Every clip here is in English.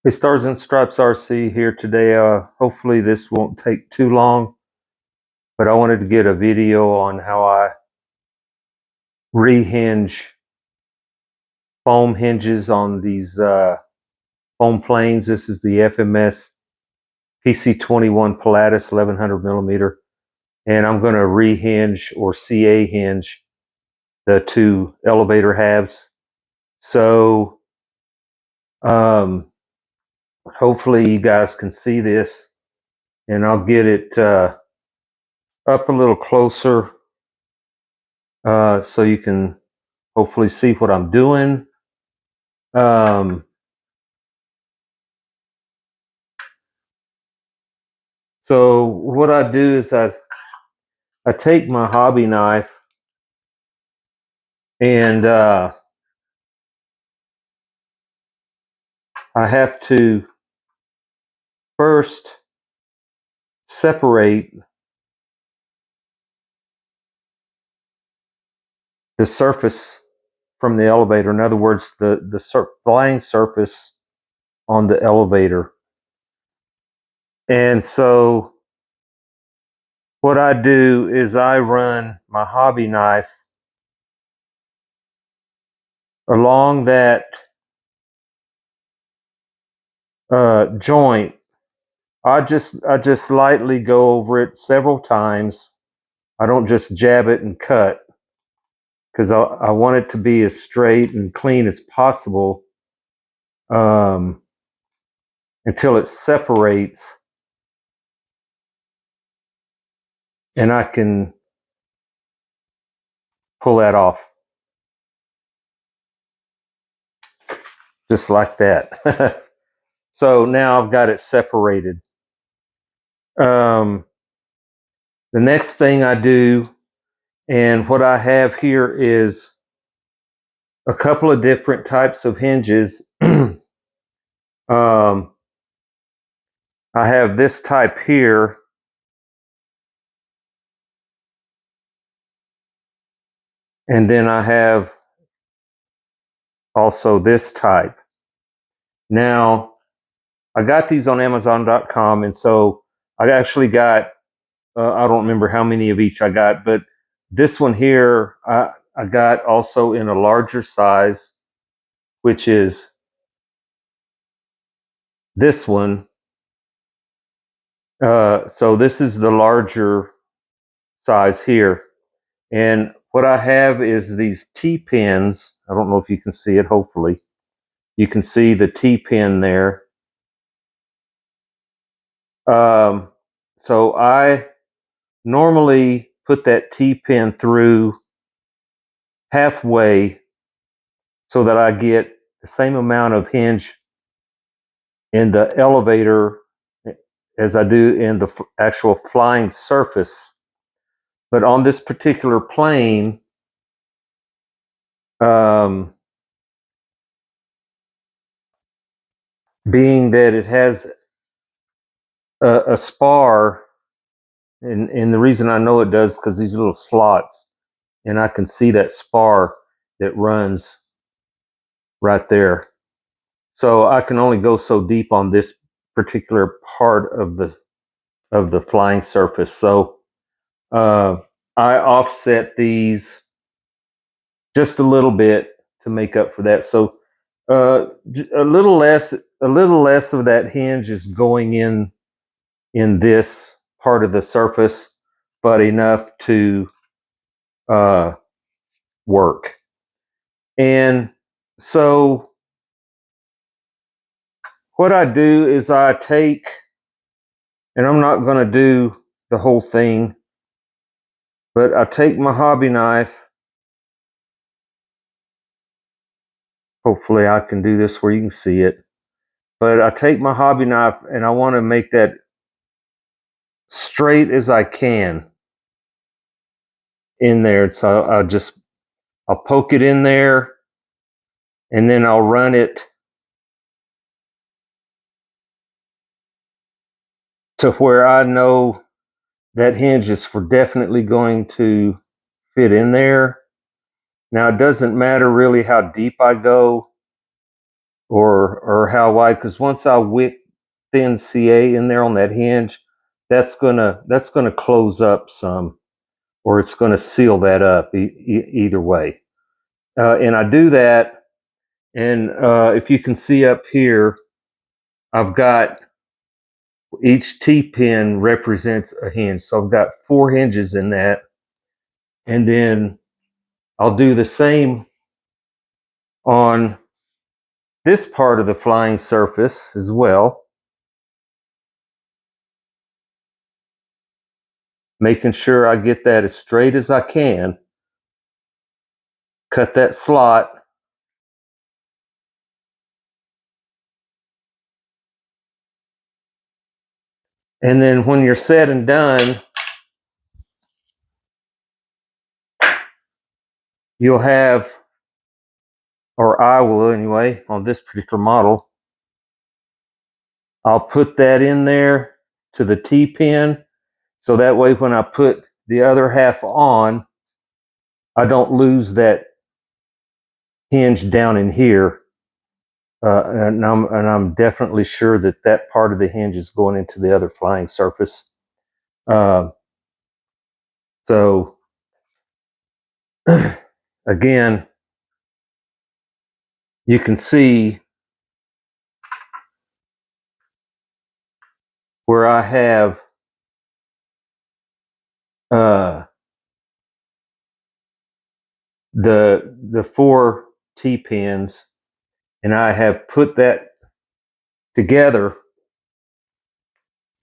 Hey, Stars and Stripes RC here today. Hopefully this won't take too long, but I wanted to get a video on how I rehinge foam hinges on these foam planes. This is the FMS PC21 Pilatus 1100 millimeter, and I'm going to rehinge or CA hinge the two elevator halves. So hopefully you guys can see this, and I'll get it up a little closer so you can hopefully see what I'm doing. So what I do is I take my hobby knife and I have to first separate the surface from the elevator. In other words, the flying surface on the elevator. And so what I do is I run my hobby knife along that joint. I just lightly go over it several times. I don't just jab it and cut, because I want it to be as straight and clean as possible until it separates, and I can pull that off just like that. So now I've got it separated. The next thing I do, and what I have here is a couple of different types of hinges. I have this type here, and then I have also this type. Now, I got these on Amazon.com, and so I actually got, I don't remember how many of each I got, but this one here, I got also in a larger size, which is this one. So this is the larger size here. And what I have is these T-pins. I don't know if you can see it, hopefully. You can see the T-pin there. So I normally put that T-pin through halfway so that I get the same amount of hinge in the elevator as I do in the actual flying surface. But on this particular plane, being that it has a spar, and the reason I know it does because these little slots, and I can see that spar that runs right there. So I can only go so deep on this particular part of the flying surface. So I offset these just a little bit to make up for that. So a little less of that hinge is going in this part of the surface, but enough to work. And so what I do is I take, and I'm not going to do the whole thing, but I take my hobby knife. Hopefully I can do this where you can see it. But I take my hobby knife and I want to make that straight as I can in there. So I'll poke it in there, and then I'll run it to where I know that hinge is for definitely going to fit in there. Now, it doesn't matter really how deep I go or how wide, because once I wick thin CA in there on that hinge, that's gonna close up some, or it's gonna seal that up either way. And I do that, and if you can see up here, I've got each T-pin represents a hinge, so I've got 4 hinges in that, and then I'll do the same on this part of the flying surface as well, making sure I get that as straight as I can. Cut that slot, and then when you're said and done, you'll have, or I will anyway, on this particular model, I'll put that in there to the T-pin, so that way when I put the other half on, I don't lose that hinge down in here. And I'm definitely sure that that part of the hinge is going into the other flying surface. So again, you can see where I have the 4 T-pins, and I have put that together.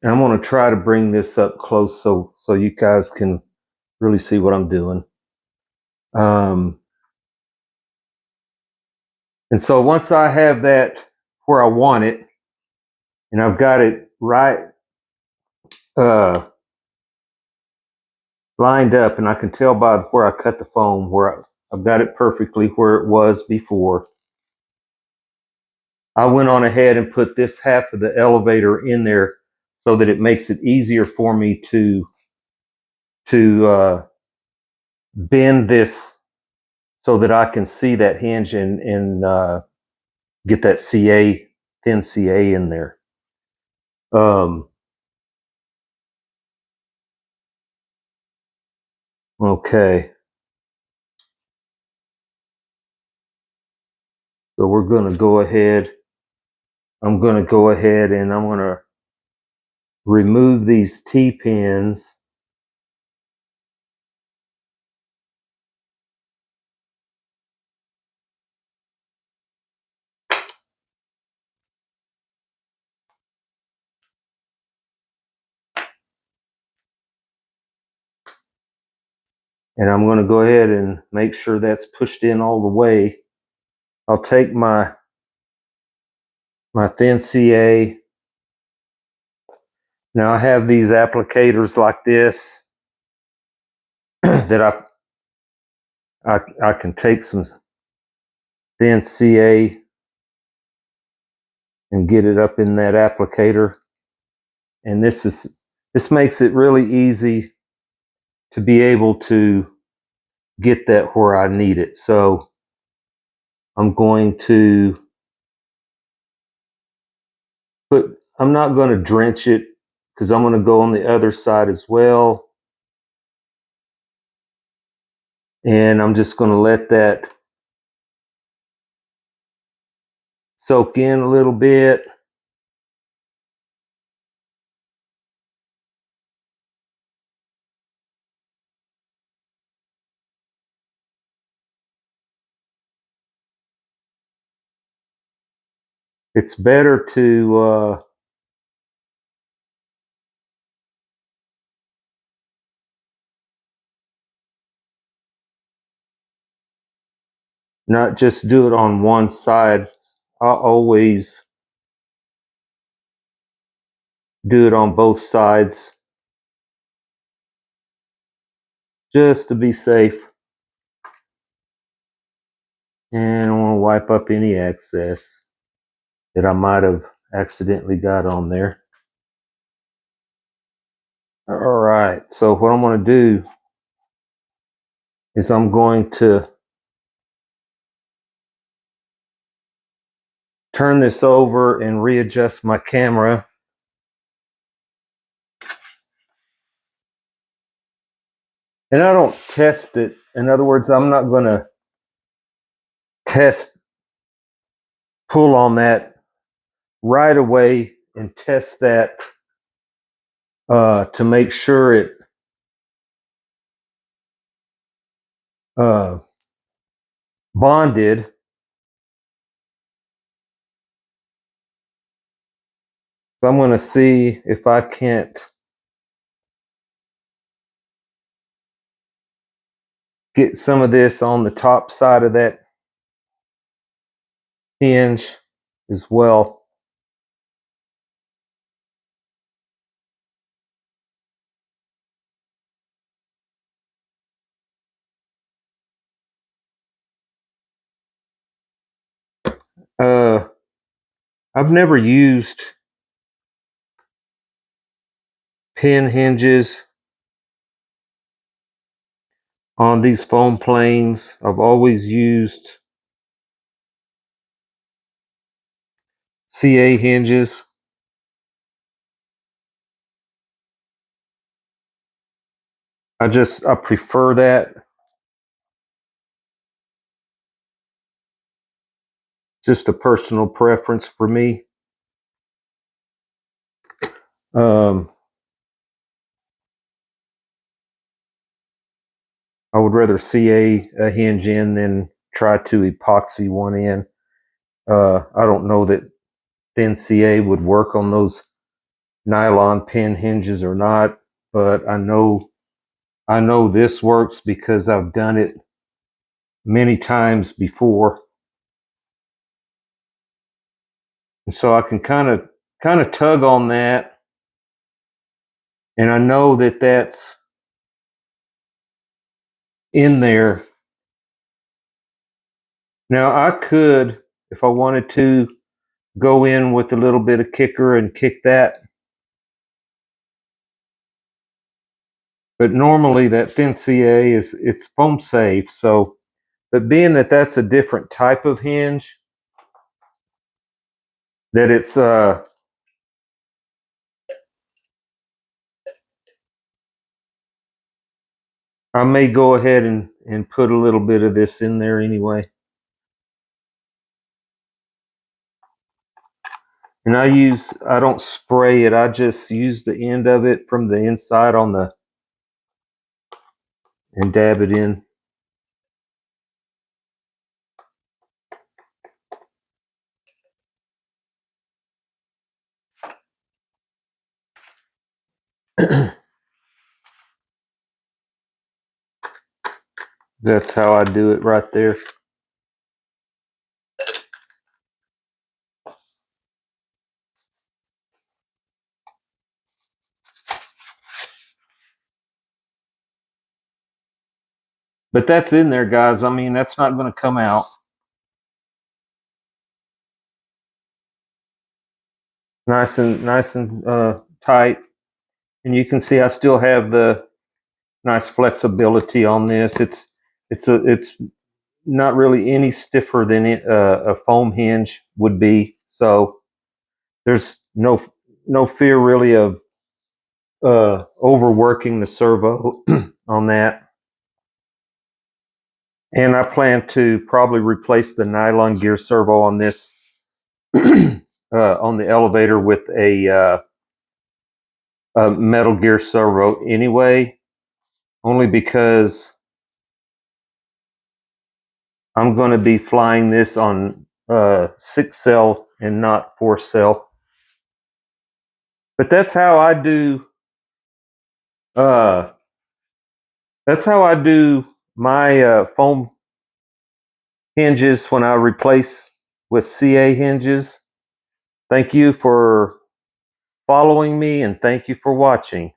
And I'm going to try to bring this up close so you guys can really see what I'm doing. And so once I have that where I want it, and I've got it right lined up, and I can tell by where I cut the foam where I've got it perfectly where it was before, I went on ahead and put this half of the elevator in there so that it makes it easier for me to bend this so that I can see that hinge and get that CA, thin CA in there. Okay. So we're going to go ahead. I'm going to go ahead and I'm going to remove these T-pins. And I'm going to go ahead and make sure that's pushed in all the way. I'll take my thin CA. Now I have these applicators like this that I can take some thin CA and get it up in that applicator. And this makes it really easy to be able to get that where I need it. So I'm going to I'm not going to drench it because I'm going to go on the other side as well. And I'm just going to let that soak in a little bit. It's better to not just do it on one side. I'll always do it on both sides just to be safe. And I want to wipe up any excess that I might have accidentally got on there. All right, so what I'm going to do is I'm going to turn this over and readjust my camera. And I don't test it. In other words, I'm not going to pull on that right away and test that to make sure it bonded. So I'm going to see if I can't get some of this on the top side of that hinge as well. I've never used pin hinges on these foam planes. I've always used CA hinges. I prefer that. Just a personal preference for me. I would rather CA a hinge in than try to epoxy one in. I don't know that thin CA would work on those nylon pin hinges or not, but I know this works because I've done it many times before. And so I can kind of tug on that, and I know that that's in there. Now I could, if I wanted to, go in with a little bit of kicker and kick that. But normally that thin CA it's foam safe. So, but being that that's a different type of hinge, that it's I may go ahead and put a little bit of this in there anyway. And I don't spray it. I just use the end of it from the inside and dab it in. That's how I do it right there. But that's in there, guys. I mean, that's not going to come out. Nice and tight. And you can see I still have the nice flexibility on this. It's not really any stiffer than a foam hinge would be. So there's no fear really of overworking the servo on that. And I plan to probably replace the nylon gear servo on this on the elevator with a metal gear servo anyway, only because I'm going to be flying this on 6-cell and not 4-cell. But that's how I do. That's how I do my foam hinges when I replace with CA hinges. Thank you for following me, and thank you for watching.